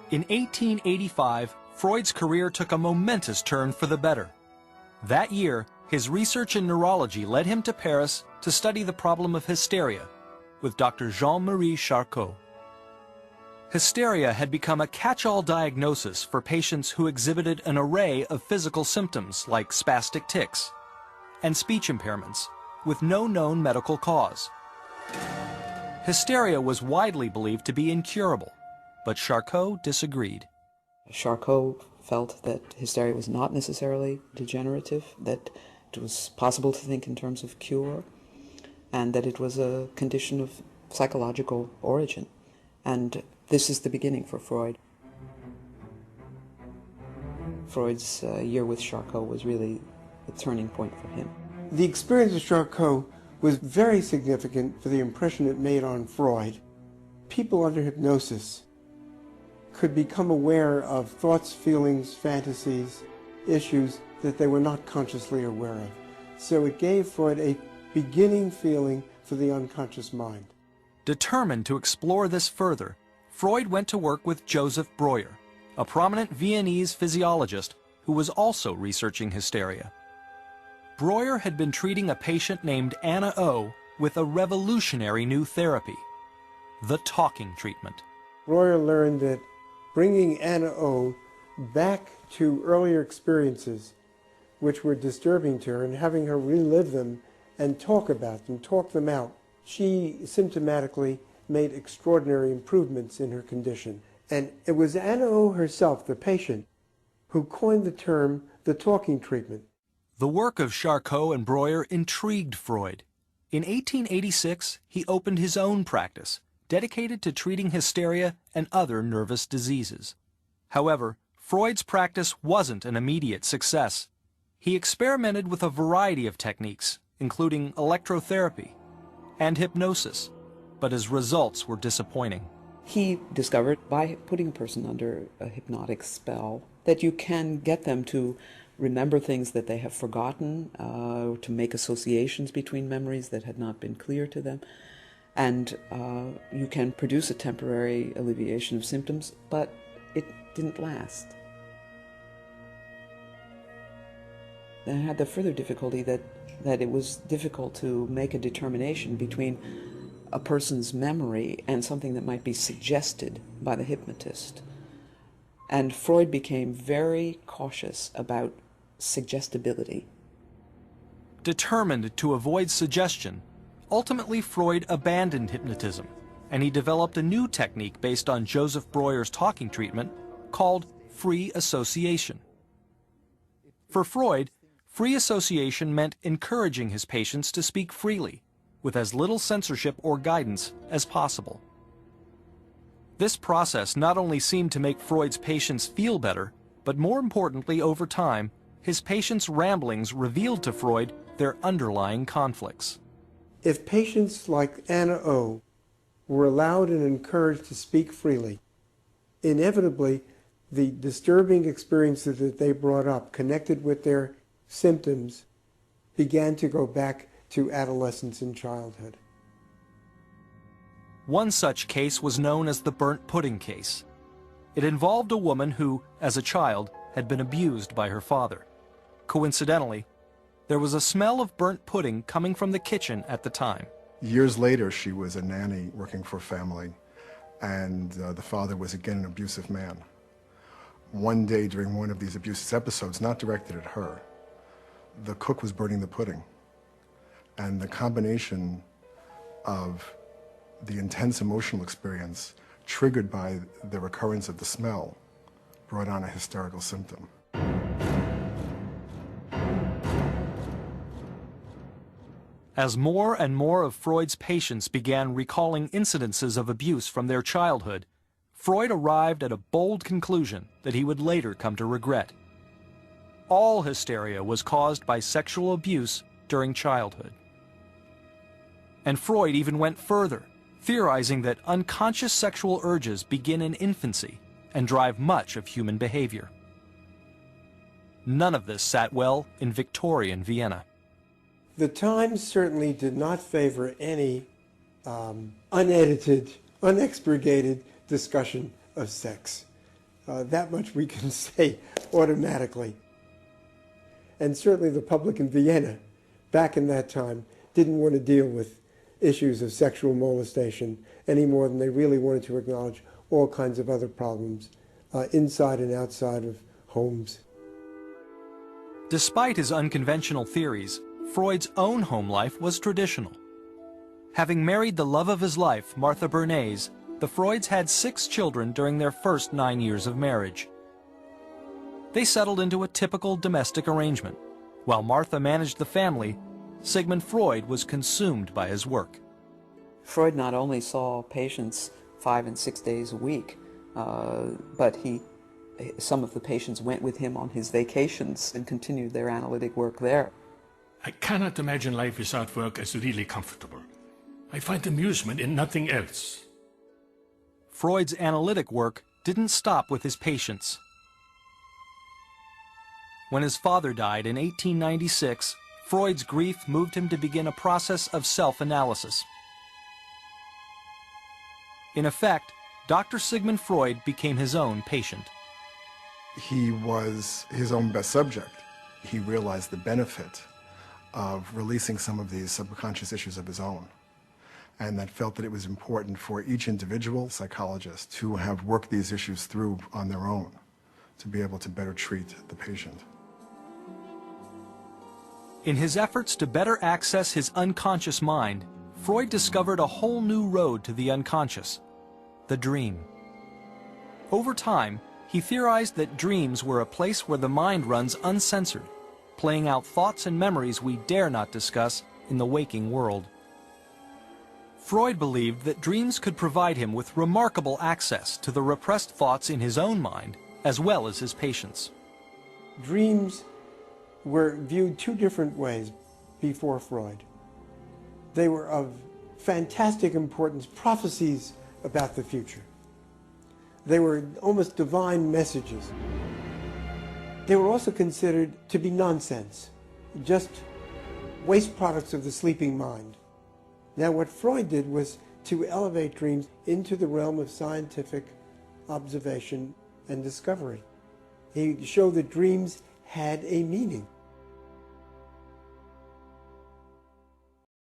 In 1885, Freud's career took a momentous turn for the better. That year, his research in neurology led him to Paris to study the problem of hysteria with Dr. Jean-Marie Charcot. Hysteria had become a catch-all diagnosis for patients who exhibited an array of physical symptoms like spastic tics and speech impairments with no known medical cause. Hysteria was widely believed to be incurable, but Charcot disagreed. Charcot felt that hysteria was not necessarily degenerative, that it was possible to think in terms of cure, and that it was a condition of psychological origin. And this is the beginning for Freud. Freud's year with Charcot was really a turning point for him. The experience of Charcot was very significant for the impression it made on Freud. People under hypnosis could become aware of thoughts, feelings, fantasies, issues that they were not consciously aware of. So it gave Freud a beginning feeling for the unconscious mind. Determined to explore this further, Freud went to work with Joseph Breuer, a prominent Viennese physiologist who was also researching hysteria. Breuer had been treating a patient named Anna O with a revolutionary new therapy, the talking treatment. Breuer learned that bringing Anna O back to earlier experiences which were disturbing to her and having her relive them and talk about them, talk them out, she symptomatically made extraordinary improvements in her condition. And it was Anna O herself, the patient, who coined the term the talking treatment. The work of Charcot and Breuer intrigued Freud. In 1886, he opened his own practice, dedicated to treating hysteria and other nervous diseases. However, Freud's practice wasn't an immediate success. He experimented with a variety of techniques, including electrotherapy and hypnosis, but his results were disappointing. He discovered, by putting a person under a hypnotic spell, that you can get them to remember things that they have forgotten, to make associations between memories that had not been clear to them, and you can produce a temporary alleviation of symptoms, but it didn't last. Then I had the further difficulty that it was difficult to make a determination between a person's memory and something that might be suggested by the hypnotist. And Freud became very cautious about suggestibility. Determined to avoid suggestion, ultimately Freud abandoned hypnotism, and he developed a new technique based on Joseph Breuer's talking treatment called free association. For Freud, free association meant encouraging his patients to speak freely, with as little censorship or guidance as possible. This process not only seemed to make Freud's patients feel better, but more importantly, over time, his patients' ramblings revealed to Freud their underlying conflicts. If patients like Anna O were allowed and encouraged to speak freely, inevitably the disturbing experiences that they brought up connected with their symptoms began to go back to adolescence and childhood. One such case was known as the burnt pudding case. It involved a woman who, as a child, had been abused by her father. Coincidentally, there was a smell of burnt pudding coming from the kitchen at the time. Years later, she was a nanny working for a family, and the father was again an abusive man. One day during one of these abusive episodes, not directed at her, the cook was burning the pudding. And the combination of the intense emotional experience triggered by the recurrence of the smell brought on a hysterical symptom. As more and more of Freud's patients began recalling incidences of abuse from their childhood, Freud arrived at a bold conclusion that he would later come to regret. All hysteria was caused by sexual abuse during childhood. And Freud even went further, theorizing that unconscious sexual urges begin in infancy and drive much of human behavior. None of this sat well in Victorian Vienna. The Times certainly did not favor any unedited, unexpurgated discussion of sex. That much we can say automatically. And certainly the public in Vienna, back in that time, didn't want to deal with issues of sexual molestation any more than they really wanted to acknowledge all kinds of other problems inside and outside of homes. Despite his unconventional theories, Freud's own home life was traditional. Having married the love of his life, Martha Bernays, the Freuds had 6 children during their first 9 years of marriage. They settled into a typical domestic arrangement. While Martha managed the family, Sigmund Freud was consumed by his work. Freud not only saw patients 5 and 6 days a week, but some of the patients went with him on his vacations and continued their analytic work there. I cannot imagine life without work as really comfortable. I find amusement in nothing else. Freud's analytic work didn't stop with his patients. When his father died in 1896, Freud's grief moved him to begin a process of self-analysis. In effect, Dr. Sigmund Freud became his own patient. He was his own best subject. He realized the benefit of releasing some of these subconscious issues of his own, and that felt that it was important for each individual psychologist to have worked these issues through on their own, to be able to better treat the patient. In his efforts to better access his unconscious mind, Freud discovered a whole new road to the unconscious, the dream. Over time, he theorized that dreams were a place where the mind runs uncensored, playing out thoughts and memories we dare not discuss in the waking world. Freud believed that dreams could provide him with remarkable access to the repressed thoughts in his own mind, as well as his patients. Dreams were viewed 2 different ways before Freud. They were of fantastic importance, prophecies about the future. They were almost divine messages. They were also considered to be nonsense, just waste products of the sleeping mind. Now, what Freud did was to elevate dreams into the realm of scientific observation and discovery. He showed that dreams had a meaning.